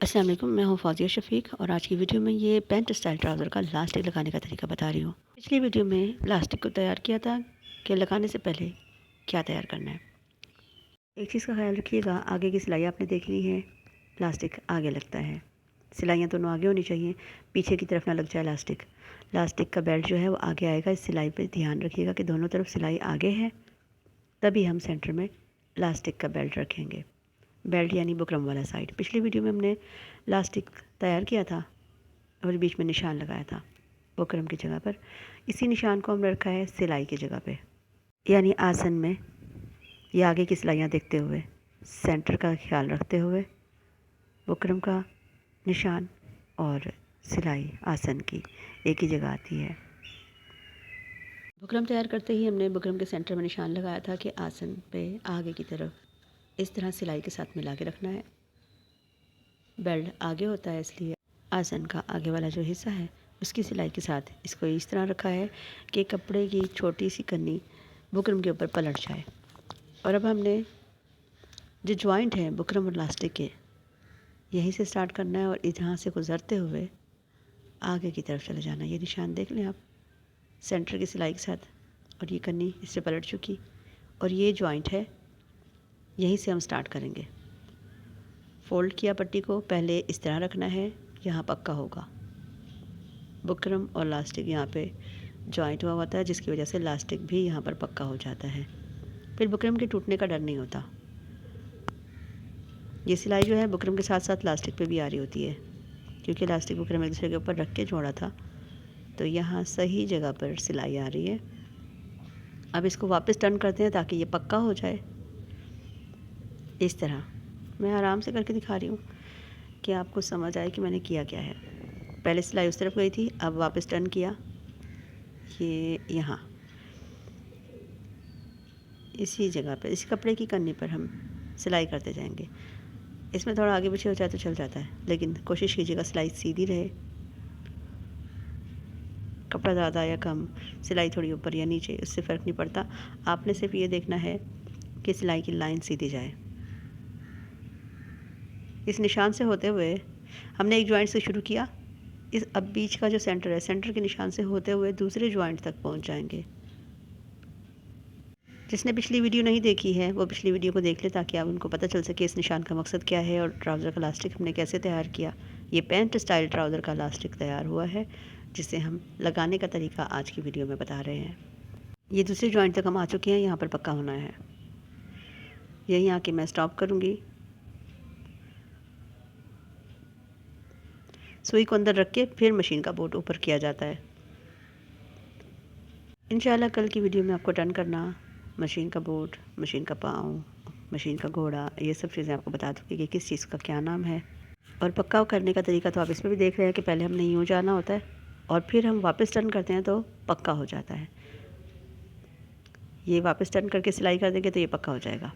अस्सलाम वालेकुम, मैं हूँ फ़ौज़िया शफ़ीक और आज की वीडियो में ये पैंट स्टाइल ट्राउज़र का लास्टिक लगाने का तरीका बता रही हूँ। पिछली वीडियो में लास्टिक को तैयार किया था कि लगाने से पहले क्या तैयार करना है। एक चीज़ का ख्याल रखिएगा, आगे की सिलाई आपने देखनी है, लास्टिक आगे लगता है। सिलाइयाँ दोनों आगे होनी चाहिए, पीछे की तरफ ना लग जाए लास्टिक। लास्टिक का बेल्ट जो है वो आगे आएगा, इस सिलाई पर ध्यान रखिएगा कि दोनों तरफ सिलाई आगे है, तभी हम सेंटर में लास्टिक का बेल्ट रखेंगे। बेल्ट यानी बुकरम वाला साइड। पिछली वीडियो में हमने लास्टिक तैयार किया था और बीच में निशान लगाया था बुकरम की जगह पर। इसी निशान को हमने रखा है सिलाई की जगह पे, यानी आसन में ये आगे की सिलाइयाँ देखते हुए, सेंटर का ख्याल रखते हुए बुकरम का निशान और सिलाई आसन की एक ही जगह आती है। बुकरम तैयार करते ही हमने बुकरम के सेंटर में निशान लगाया था कि आसन पे आगे की तरफ इस तरह सिलाई के साथ मिला के रखना है। बेल्ट आगे होता है, इसलिए आसन का आगे वाला जो हिस्सा है उसकी सिलाई के साथ इसको इस तरह रखा है कि कपड़े की छोटी सी कन्नी बुकरम के ऊपर पलट जाए। और अब हमने जो जॉइंट है बुकरम और लास्टिक के, यहीं से स्टार्ट करना है और यहाँ से गुजरते हुए आगे की तरफ चले जाना। ये निशान देख लें आप, सेंटर की सिलाई के साथ, और ये कन्नी इससे पलट चुकी और ये जॉइंट है, यहीं से हम स्टार्ट करेंगे। फ़ोल्ड किया पट्टी को, पहले इस तरह रखना है, यहाँ पक्का होगा। बुकरम और लास्टिक यहाँ पे जॉइंट हुआ होता है, जिसकी वजह से लास्टिक भी यहाँ पर पक्का हो जाता है। फिर बुकरम के टूटने का डर नहीं होता। ये सिलाई जो है बुकरम के साथ साथ लास्टिक पे भी आ रही होती है, क्योंकि लास्टिक बुकरम एक दूसरे के ऊपर रख के जोड़ा था, तो यहाँ सही जगह पर सिलाई आ रही है। अब इसको वापस टर्न करते हैं ताकि ये पक्का हो जाए। इस तरह मैं आराम से करके दिखा रही हूँ कि आपको समझ आए कि मैंने किया क्या है। पहले सिलाई उस तरफ गई थी, अब वापस टर्न किया, ये यहाँ इसी जगह पर, इस कपड़े की कन्नी पर हम सिलाई करते जाएंगे। इसमें थोड़ा आगे पीछे हो जाए तो चल जाता है, लेकिन कोशिश कीजिएगा सिलाई सीधी रहे। कपड़ा ज़्यादा या कम, सिलाई थोड़ी ऊपर या नीचे, उससे फ़र्क नहीं पड़ता। आपने सिर्फ ये देखना है कि सिलाई की लाइन सीधी जाए। इस निशान से होते हुए हमने एक जॉइंट से शुरू किया, इस अब बीच का जो सेंटर है, सेंटर के निशान से होते हुए दूसरे जॉइंट तक पहुंच जाएंगे। जिसने पिछली वीडियो नहीं देखी है वो पिछली वीडियो को देख ले, ताकि आप उनको पता चल सके इस निशान का मकसद क्या है और ट्राउज़र का लास्टिक हमने कैसे तैयार किया। ये पैंट स्टाइल ट्राउज़र का लास्टिक तैयार हुआ है, जिसे हम लगाने का तरीका आज की वीडियो में बता रहे हैं। ये दूसरे जॉइंट तक हम आ चुके हैं, यहाँ पर पक्का होना है। यहीं आके मैं स्टॉप करूँगी। सुई को अंदर रख के फिर मशीन का बोट ऊपर किया जाता है। इंशाल्लाह कल की वीडियो में आपको टर्न करना, मशीन का बोट, मशीन का पाँव, मशीन का घोड़ा, ये सब चीज़ें आपको बता दूँगी कि किस चीज़ का क्या नाम है। और पक्का करने का तरीका तो आप इसमें भी देख रहे हैं कि पहले हमने यूँ जाना होता है और फिर हम वापस टर्न करते हैं तो पक्का हो जाता है। ये वापस टर्न करके सिलाई कर देंगे तो ये पक्का हो जाएगा,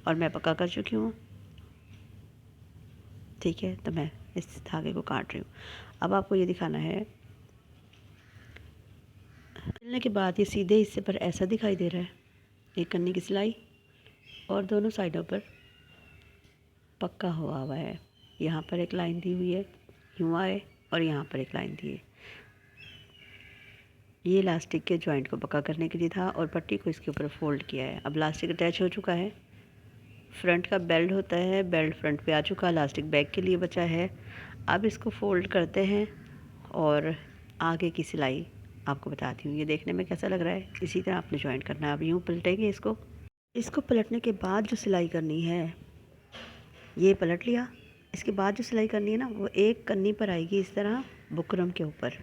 और मैं पक्का कर चुकी हूँ। ठीक है, तो मैं इस धागे को काट रही हूँ। अब आपको ये दिखाना है, सिलने के बाद ये सीधे हिस्से पर ऐसा दिखाई दे रहा है, एक कन्नी की सिलाई और दोनों साइडों पर पक्का हुआ है। यहाँ पर एक लाइन दी हुई है, यूँ आए, और यहाँ पर एक लाइन दी है। ये इलास्टिक के जॉइंट को पक्का करने के लिए था और पट्टी को इसके ऊपर फोल्ड किया है। अब इलास्टिक अटैच हो चुका है। फ्रंट का बेल्ट होता है, बेल्ट फ्रंट पे आ चुका, इलास्टिक बैक के लिए बचा है। अब इसको फोल्ड करते हैं और आगे की सिलाई आपको बताती हूँ। ये देखने में कैसा लग रहा है, इसी तरह आपने जॉइंट करना है। अब यूँ पलटेंगे इसको पलटने के बाद जो सिलाई करनी है, ये पलट लिया। इसके बाद जो सिलाई करनी है ना, वो एक कन्नी पर आएगी इस तरह बुकरम के ऊपर,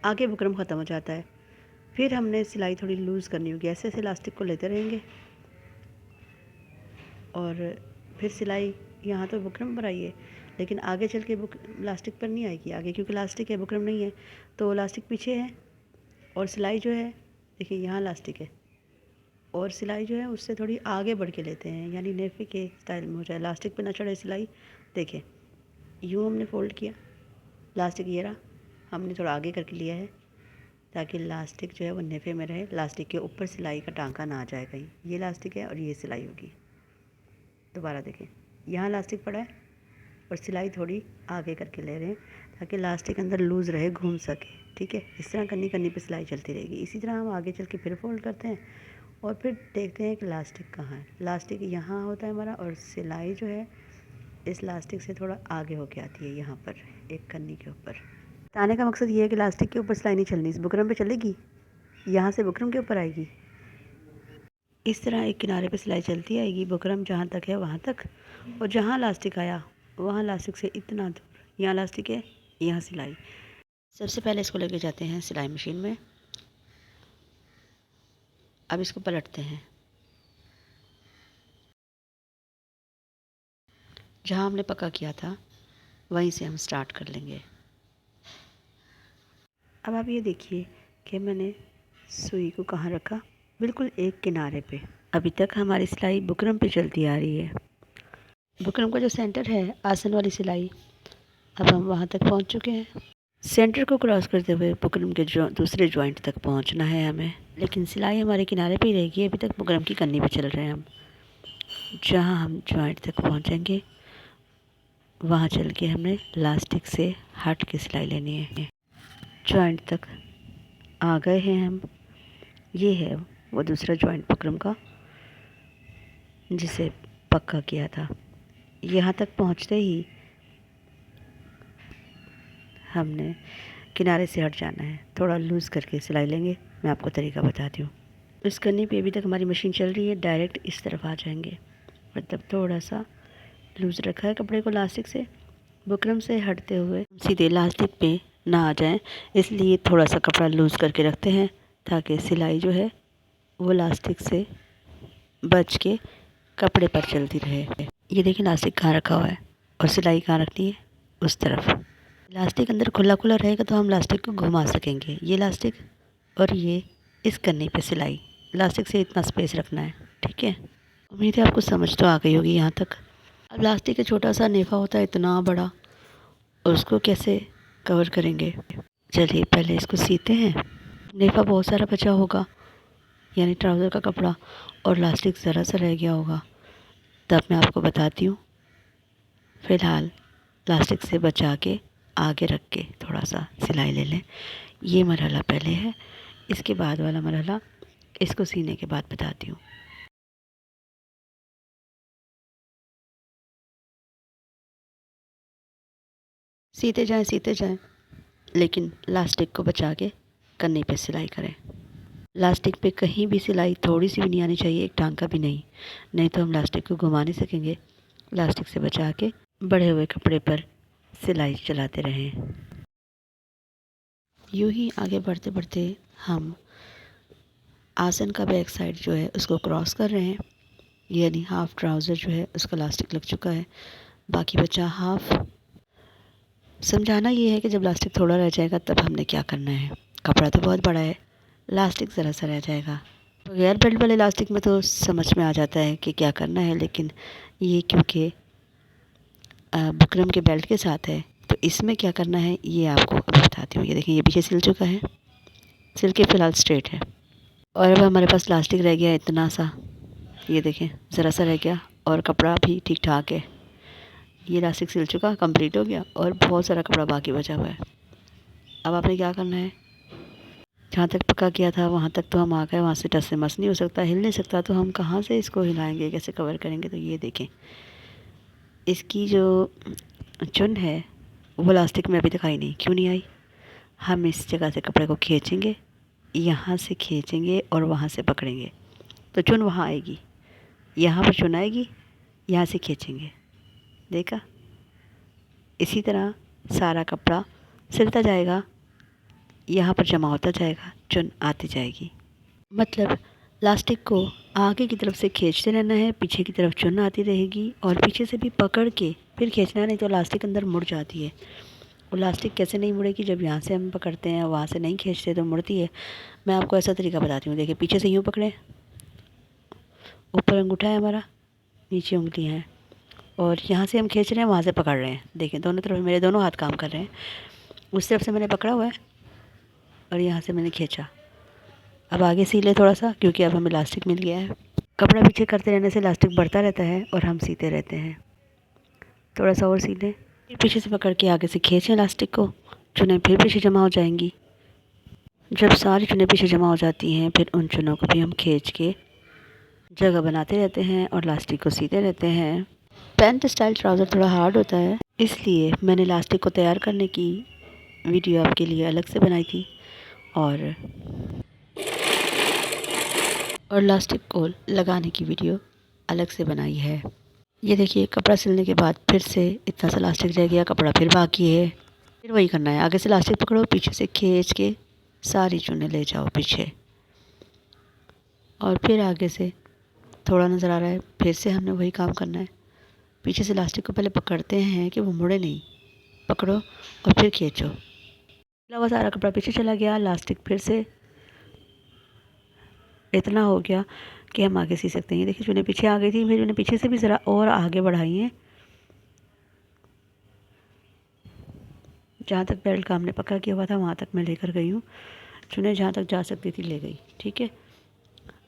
आगे बुकरम ख़त्म हो जाता है। फिर हमने सिलाई थोड़ी लूज़ करनी होगी, ऐसे ऐसे इलास्टिक को लेते रहेंगे और फिर सिलाई यहाँ तो बुकरम पर आई है, लेकिन आगे चल के बुक इलास्टिक पर नहीं आएगी आगे, क्योंकि इलास्टिक है, बुकरम नहीं है, तो इलास्टिक पीछे है और सिलाई जो है, देखिए यहाँ इलास्टिक है और सिलाई जो है उससे थोड़ी आगे बढ़ के लेते हैं, यानी नेफे के स्टाइल में हो जाए, इलास्टिक पे ना चढ़े सिलाई। देखिए यूँ हमने फ़ोल्ड किया, इलास्टिक ये रहा, हमने थोड़ा आगे करके लिया है ताकि इलास्टिक जो है वो नेफे में रहे, इलास्टिक के ऊपर सिलाई का टांका ना आ जाए कहीं। ये इलास्टिक है और ये सिलाई होगी। दोबारा देखें, यहाँ इलास्टिक पड़ा है, और सिलाई थोड़ी आगे करके ले रहे हैं ताकि इलास्टिक अंदर लूज़ रहे, घूम सके। ठीक है, इस तरह कन्नी कन्नी पे सिलाई चलती रहेगी। इसी तरह हम आगे चल के फिर फोल्ड करते हैं और फिर देखते हैं कि इलास्टिक कहाँ है। इलास्टिक यहाँ होता है हमारा, और सिलाई जो है इस इलास्टिक से थोड़ा आगे होके आती है, यहाँ पर एक कन्नी के ऊपर। बताने का मकसद ये है कि इलास्टिक के ऊपर सिलाई नहीं चलनी, इस बुकरम पे चलेगी, यहाँ से बुकरम के ऊपर आएगी। इस तरह एक किनारे पे सिलाई चलती आएगी, बुकरम जहाँ तक है वहाँ तक, और जहाँ इलास्टिक आया वहाँ इलास्टिक से इतना दूर, यहाँ इलास्टिक है, यहाँ सिलाई। सबसे पहले इसको लेके जाते हैं सिलाई मशीन में। अब इसको पलटते हैं, जहाँ हमने पक्का किया था वहीं से हम स्टार्ट कर लेंगे। अब आप ये देखिए कि मैंने सुई को कहाँ रखा, बिल्कुल एक किनारे पे। अभी तक हमारी सिलाई बुकरम पे चलती आ रही है। बुकरम का जो सेंटर है, आसन वाली सिलाई, अब हम वहाँ तक पहुँच चुके हैं। सेंटर को क्रॉस करते हुए बुकरम के दूसरे जॉइंट तक पहुँचना है हमें, लेकिन सिलाई हमारे किनारे पे ही रहेगी। अभी तक बुकरम की कन्नी पे चल रहे हैं हम। जहाँ हम जॉइंट तक पहुँचेंगे वहाँ चल के हमने इलास्टिक से हट के सिलाई लेनी है। जॉइंट तक आ गए हैं हम। ये है वो दूसरा जॉइंट बुकरम का जिसे पक्का किया था। यहाँ तक पहुँचते ही हमने किनारे से हट जाना है, थोड़ा लूज़ करके सिलाई लेंगे। मैं आपको तरीका बताती हूँ। इस कन्नी पे अभी तक हमारी मशीन चल रही है, डायरेक्ट इस तरफ आ जाएंगे, मतलब थोड़ा सा लूज़ रखा है कपड़े को इलास्टिक से। बुकरम से हटते हुए सीधे इलास्टिक पे ना आ जाएं, इसलिए थोड़ा सा कपड़ा लूज़ करके रखते हैं ताकि सिलाई जो है वो इलास्टिक से बच के कपड़े पर चलती रहे। ये देखिए इलास्टिक कहाँ रखा हुआ है और सिलाई कहाँ रखनी है, उस तरफ। इलास्टिक अंदर खुला खुला रहेगा तो हम इलास्टिक को घुमा सकेंगे। ये इलास्टिक और ये इस कन्नी पे सिलाई, इलास्टिक से इतना स्पेस रखना है। ठीक है, उम्मीद है आपको समझ तो आ गई होगी यहाँ तक। अब इलास्टिक का छोटा सा नेफा होता है इतना बड़ा, और उसको कैसे कवर करेंगे। चलिए पहले इसको सीते हैं। नेफा बहुत सारा बचा होगा, यानी ट्राउज़र का कपड़ा, और इलास्टिक ज़रा सा रह गया होगा, तब मैं आपको बताती हूँ। फ़िलहाल इलास्टिक से बचा के आगे रख के थोड़ा सा सिलाई ले लें। ये मरहला पहले है, इसके बाद वाला मरहला इसको सीने के बाद बताती हूँ। सीते जाएं, लेकिन इलास्टिक को बचा के कन्नी पे सिलाई करें। इलास्टिक पे कहीं भी सिलाई थोड़ी सी भी नहीं आनी चाहिए, एक टांका भी नहीं, नहीं तो हम इलास्टिक को घुमा नहीं सकेंगे। इलास्टिक से बचा के बढ़े हुए कपड़े पर सिलाई चलाते रहें। यूँ ही आगे बढ़ते बढ़ते हम आसन का बैक साइड जो है उसको क्रॉस कर रहे हैं, यानी हाफ़ ट्राउज़र जो है उसका इलास्टिक लग चुका है, बाकी बचा हाफ़। समझाना ये है कि जब इलास्टिक थोड़ा रह जाएगा तब हमने क्या करना है। कपड़ा तो बहुत बड़ा है, इलास्टिक ज़रा सा रह जाएगा। बगैर बेल्ट वाले इलास्टिक में तो समझ में आ जाता है कि क्या करना है, लेकिन ये क्योंकि बुकरम के बेल्ट के साथ है तो इसमें क्या करना है ये आपको अभी बताती हूँ। ये देखिए, ये पीछे सिल चुका है, सिल के फ़िलहाल स्ट्रेट है, और अब हमारे पास इलास्टिक रह गया इतना सा। ये देखें ज़रा सा रह गया, और कपड़ा भी ठीक ठाक है। ये इलास्टिक सिल चुका, कंप्लीट हो गया, और बहुत सारा कपड़ा बाकी बचा हुआ है। अब आपने क्या करना है, जहाँ तक पक्का किया था वहाँ तक तो हम आ गए, वहाँ से टस से मस नहीं हो सकता, हिल नहीं सकता, तो हम कहाँ से इसको हिलाएंगे, कैसे कवर करेंगे। तो ये देखें, इसकी जो चुन है वो इलास्टिक में अभी तक आई नहीं। क्यों नहीं आई? हम इस जगह से कपड़े को खींचेंगे, यहाँ से खींचेंगे और वहाँ से पकड़ेंगे तो चुन वहाँ आएगी, यहाँ पर चुन आएगी, यहाँ से खींचेंगे, देखा। इसी तरह सारा कपड़ा सिलता जाएगा, यहाँ पर जमा होता जाएगा, चुन आती जाएगी। मतलब इलास्टिक को आगे की तरफ से खींचते रहना है, पीछे की तरफ चुन आती रहेगी, और पीछे से भी पकड़ के फिर खींचना, नहीं तो इलास्टिक अंदर मुड़ जाती है। और इलास्टिक कैसे नहीं मुड़ेगी, जब यहाँ से हम पकड़ते हैं वहाँ से नहीं खींचते तो मुड़ती है। मैं आपको ऐसा तरीका बताती हूँ। देखिए, पीछे से यूँ पकड़ें, ऊपर अंगूठा है हमारा, नीचे उंगलियाँ हैं, और यहाँ से हम खींच रहे हैं, वहाँ से पकड़ रहे हैं। देखिए दोनों तरफ मेरे दोनों हाथ काम कर रहे हैं। उस तरफ से मैंने पकड़ा हुआ है और यहाँ से मैंने खींचा। अब आगे सीले थोड़ा सा, क्योंकि अब हमें इलास्टिक मिल गया है। कपड़ा पीछे करते रहने से इलास्टिक बढ़ता रहता है और हम सीते रहते हैं। थोड़ा सा और सी लें, फिर पीछे से पकड़ के आगे से खींचें इलास्टिक को। चुनें फिर पीछे जमा हो जाएंगी। जब सारी चुनें पीछे जमा हो जाती हैं, फिर उन चुनों को भी हम खींच के जगह बनाते रहते हैं और इलास्टिक को सीते रहते हैं। पैंट स्टाइल ट्राउज़र थोड़ा हार्ड होता है, इसलिए मैंने इलास्टिक को तैयार करने की वीडियो आपके लिए अलग से बनाई थी और इलास्टिक को लगाने की वीडियो अलग से बनाई है। ये देखिए, कपड़ा सिलने के बाद फिर से इतना सा इलास्टिक रह गया, कपड़ा फिर बाकी है। फिर वही करना है, आगे से इलास्टिक पकड़ो, पीछे से खींच के सारी चुन्नी ले जाओ पीछे, और फिर आगे से थोड़ा नज़र आ रहा है, फिर से हमने वही काम करना है। पीछे से इलास्टिक को पहले पकड़ते हैं कि वो मुड़े नहीं, पकड़ो और फिर खींचो। सिला हुआ सारा कपड़ा पीछे चला गया, इलास्टिक फिर से इतना हो गया कि हम आगे सी सकते हैं। ये देखिए, चुन्नी पीछे आ गई थी, फिर मैंने पीछे से भी ज़रा और आगे बढ़ाई है। जहाँ तक बेल्ट का हमने पक्का किया हुआ था वहाँ तक मैं लेकर गई हूँ। चुन्नी जहाँ तक जा सकती थी ले गई, ठीक है।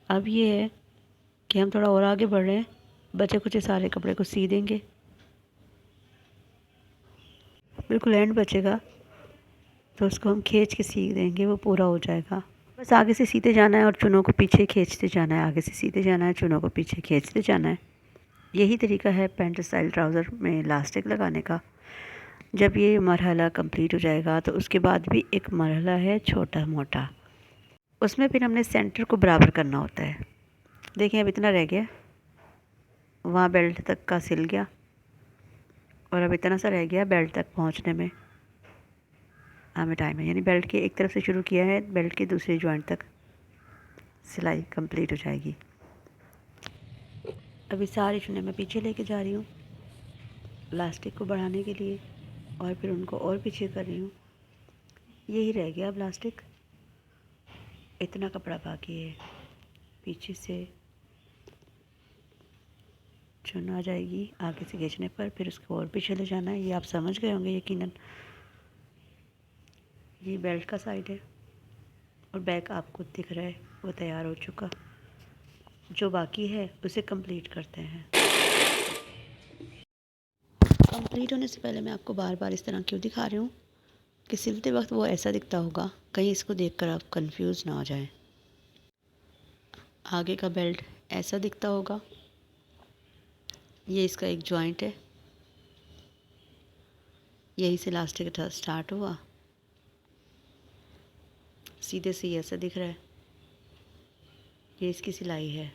अब ये है कि हम थोड़ा और आगे बढ़ रहे हैं, बचे कुछ सारे कपड़े को सी देंगे। बिल्कुल एंड बचेगा तो उसको हम खींच के सी देंगे, वो पूरा हो जाएगा। बस आगे से सीते जाना है और चुनों को पीछे खींचते जाना है, आगे से सीते जाना है, चुनों को पीछे खींचते जाना है। यही तरीका है पैंट स्टाइल ट्राउज़र में इलास्टिक लगाने का। जब ये मरहला कंप्लीट हो जाएगा तो उसके बाद भी एक मरहला है छोटा मोटा, उसमें फिर हमने सेंटर को बराबर करना होता है। देखिए, अब इतना रह गया, वहाँ बेल्ट तक का सिल गया और अब इतना सा रह गया बेल्ट तक पहुँचने में हमें टाइम है। यानी बेल्ट के एक तरफ से शुरू किया है, बेल्ट के दूसरे जॉइंट तक सिलाई कंप्लीट हो जाएगी। अभी सारी चुन्नी मैं पीछे लेके जा रही हूँ इलास्टिक को बढ़ाने के लिए, और फिर उनको और पीछे कर रही हूँ। यही रह गया अब इलास्टिक, इतना कपड़ा बाकी है। पीछे से चुन आ जाएगी आगे से खींचने पर, फिर उसको और पीछे ले जाना है। ये आप समझ गए होंगे यकीनन। ये बेल्ट का साइड है और बैक आपको दिख रहा है, वो तैयार हो चुका। जो बाकी है उसे कंप्लीट करते हैं। कंप्लीट होने से पहले मैं आपको बार बार इस तरह क्यों दिखा रही हूँ कि सिलते वक्त वो ऐसा दिखता होगा, कहीं इसको देखकर आप कंफ्यूज ना हो जाएं। आगे का बेल्ट ऐसा दिखता होगा, ये इसका एक जॉइंट है, यही से इलास्टिक स्टार्ट हुआ, सीधे से ये ऐसा दिख रहा है, ये इसकी सिलाई है,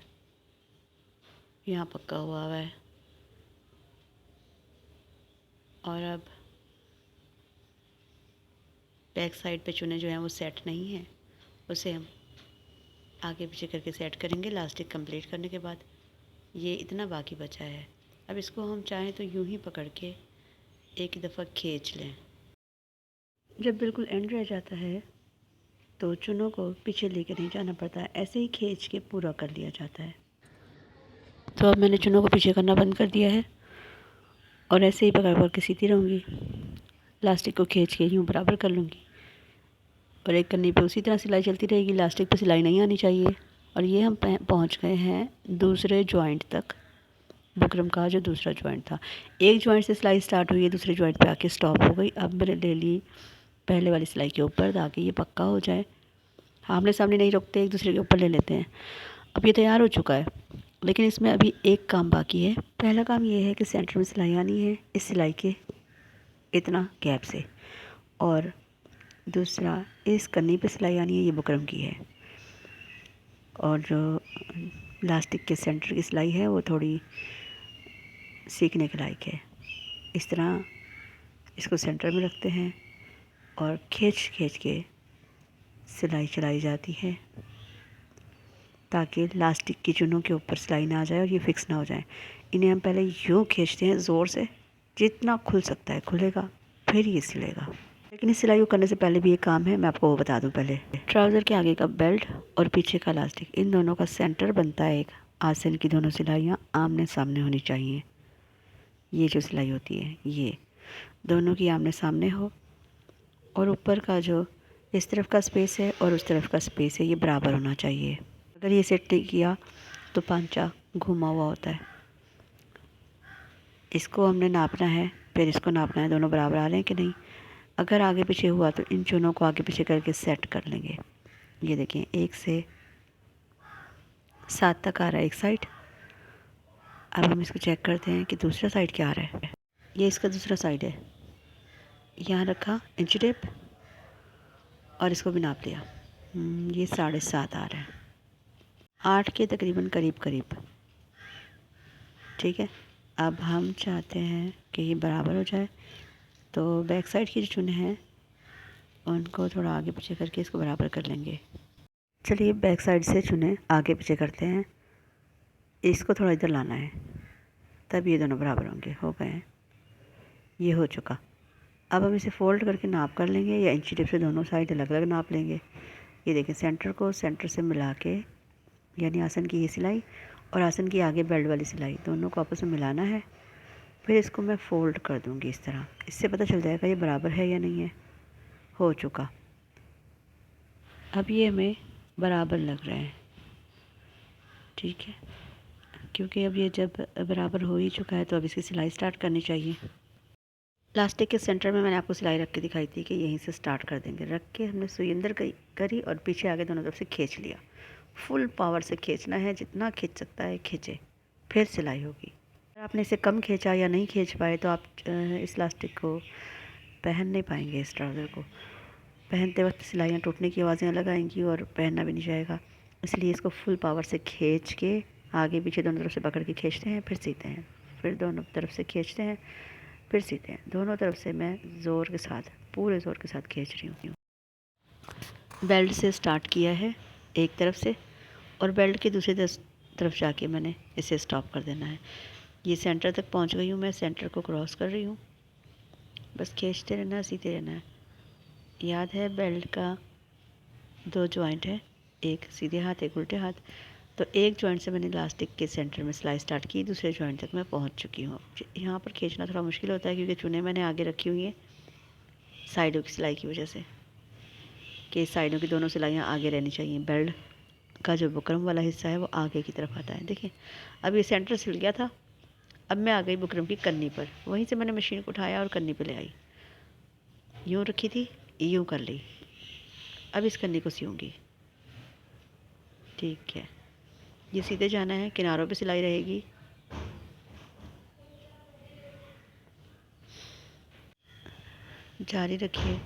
यहाँ पक्का हुआ है। और अब बैक साइड पे चुने जो हैं वो सेट नहीं है, उसे हम आगे पीछे करके सेट करेंगे इलास्टिक कंप्लीट करने के बाद। ये इतना बाकी बचा है, अब इसको हम चाहें तो यूं ही पकड़ के एक दफ़ा खींच लें। जब बिल्कुल एंड रह जाता है तो चुनों को पीछे लेके नहीं जाना पड़ता है, ऐसे ही खींच के पूरा कर लिया जाता है। तो अब मैंने चुनों को पीछे करना बंद कर दिया है और ऐसे ही पकड़ के सीती रहूँगी। इलास्टिक को खींच के यूँ बराबर कर लूँगी और एक कन्नी पे उसी तरह सिलाई चलती रहेगी। इलास्टिक पे सिलाई नहीं आनी चाहिए। और ये हम पहुँच गए हैं दूसरे जॉइंट तक, बुकरम का जो दूसरा जॉइंट था। एक जॉइंट से सिलाई स्टार्ट हुई है, दूसरे जॉइंट पे आके स्टॉप हो गई। अब मैंने ले ली पहले वाली सिलाई के ऊपर ताकि ये पक्का हो जाए। आमने सामने नहीं रोकते, एक दूसरे के ऊपर ले लेते हैं। अब ये तैयार हो चुका है, लेकिन इसमें अभी एक काम बाकी है। पहला काम ये है कि सेंटर में सिलाई आनी है इस सिलाई के इतना गैप से, और दूसरा इस कन्नी पे सिलाई आनी है, ये बुकरम की है। और जो इलास्टिक के सेंटर की सिलाई है वो थोड़ी सीखने के लायक है। इस तरह इसको सेंटर में रखते हैं और खींच खींच के सिलाई चलाई जाती है ताकि इलास्टिक की चुनों के ऊपर सिलाई ना आ जाए और ये फिक्स ना हो जाए। इन्हें हम पहले यूँ खींचते हैं ज़ोर से, जितना खुल सकता है खुलेगा, फिर ये सिलेगा। लेकिन इस सिलाई को करने से पहले भी एक काम है, मैं आपको वो बता दूं। पहले ट्राउज़र के आगे का बेल्ट और पीछे का इलास्टिक, इन दोनों का सेंटर बनता है एक आसन की दोनों सिलाइयाँ आमने सामने होनी चाहिए। ये जो सिलाई होती है ये दोनों की आमने सामने हो, और ऊपर का जो इस तरफ का स्पेस है और उस तरफ का स्पेस है ये बराबर होना चाहिए। अगर ये सेट नहीं किया तो पांचा घुमा हुआ होता है। इसको हमने नापना है, फिर इसको नापना है, दोनों बराबर आ रहे हैं कि नहीं। अगर आगे पीछे हुआ तो इन चूनों को आगे पीछे करके सेट कर लेंगे। ये देखें 1 से 7 तक आ रहा है एक साइड। अब हम इसको चेक करते हैं कि दूसरा साइड क्या आ रहा है। ये इसका दूसरा साइड है। यहाँ रखा इंची टेप और इसको भी नाप लिया। ये 7.5 आ रहा है, 8 के तकरीबन करीब करीब। ठीक है, अब हम चाहते हैं कि ये बराबर हो जाए, तो बैक साइड की जो चुने हैं उनको थोड़ा आगे पीछे करके इसको बराबर कर लेंगे। चलिए बैक साइड से चुने आगे पीछे करते हैं, इसको थोड़ा इधर लाना है, तब ये दोनों बराबर होंगे। हो गए हैं, ये हो चुका। अब हम इसे फ़ोल्ड करके नाप कर लेंगे, या इंची टेप से दोनों साइड अलग अलग नाप लेंगे। ये देखें, सेंटर को सेंटर से मिला के, यानी आसन की ये सिलाई और आसन की आगे बेल्ट वाली सिलाई दोनों को आपस में मिलाना है। फिर इसको मैं फ़ोल्ड कर दूँगी इस तरह, इससे पता चल जाएगा ये बराबर है या नहीं है। हो चुका। अब ये हमें बराबर लग रहे हैं। ठीक है, क्योंकि अब ये जब बराबर हो ही चुका है तो अब इसकी सिलाई स्टार्ट करनी चाहिए। लास्टिक के सेंटर में मैंने आपको सिलाई रख के दिखाई थी कि यहीं से स्टार्ट कर देंगे। रख के हमने सुई अंदर करी और पीछे आगे दोनों तरफ से खींच लिया। फुल पावर से खींचना है, जितना खींच सकता है खींचे, फिर सिलाई होगी। अगर आपने इसे कम खींचा या नहीं खींच पाए तो आप इस लास्टिक को पहन नहीं पाएंगे। इस ट्राउज़र को पहनते वक्त सिलाइयाँ टूटने की आवाज़ें अलग आएंगी और पहनना भी नहीं जाएगा। इसलिए इसको फुल पावर से खींच के आगे पीछे दोनों तरफ से पकड़ के खींचते हैं, फिर सीते हैं, फिर दोनों तरफ से खींचते हैं, फिर सीते हैं। दोनों तरफ से मैं ज़ोर के साथ, पूरे ज़ोर के साथ खींच रही हूँ। बेल्ट से स्टार्ट किया है एक तरफ से, और बेल्ट के दूसरी तरफ जाके मैंने इसे स्टॉप कर देना है। ये सेंटर तक पहुँच गई हूँ मैं, सेंटर को क्रॉस कर रही हूँ। बस खींचते रहना है, सीते रहना है। याद है बेल्ट का 2 जॉइंट है, एक सीधे हाथ एक उल्टे हाथ। तो एक जॉइंट से मैंने इलास्टिक के सेंटर में सिलाई स्टार्ट की, दूसरे जॉइंट तक मैं पहुंच चुकी हूँ। यहाँ पर खींचना थोड़ा मुश्किल होता है क्योंकि चुने मैंने आगे रखी हुई हैं साइडों की सिलाई की वजह से, कि साइडों की दोनों सिलाइयाँ आगे रहनी चाहिए। बेल्ट का जो बुकरम वाला हिस्सा है वो आगे की तरफ आता है। देखिए अब ये सेंटर सिल गया था, अब मैं आ गई बुकरम की कन्नी पर। वहीं से मैंने मशीन को उठाया और कन्नी पर ले आई। यूँ रखी थी, यूँ कर ली। अब इस कन्नी को सियूँगी। ठीक है, ये सीधे जाना है, किनारों पे सिलाई रहेगी। जारी रखिए।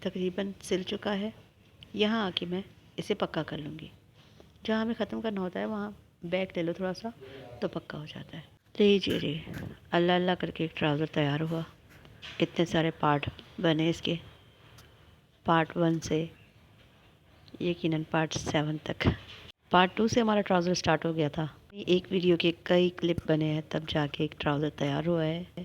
तकरीबन सिल चुका है। यहाँ आके मैं इसे पक्का कर लूँगी। जहाँ हमें ख़त्म करना होता है वहाँ बैक ले लो थोड़ा सा, तो पक्का हो जाता है। लीजिए जी, अल्लाह अल्लाह करके एक ट्राउज़र तैयार हुआ। इतने सारे पार्ट बने इसके, पार्ट 1 से यकीनन पार्ट 7 तक। पार्ट 2 से हमारा ट्राउज़र स्टार्ट हो गया था। एक वीडियो के कई क्लिप बने हैं, तब जाके एक ट्राउज़र तैयार हुआ है।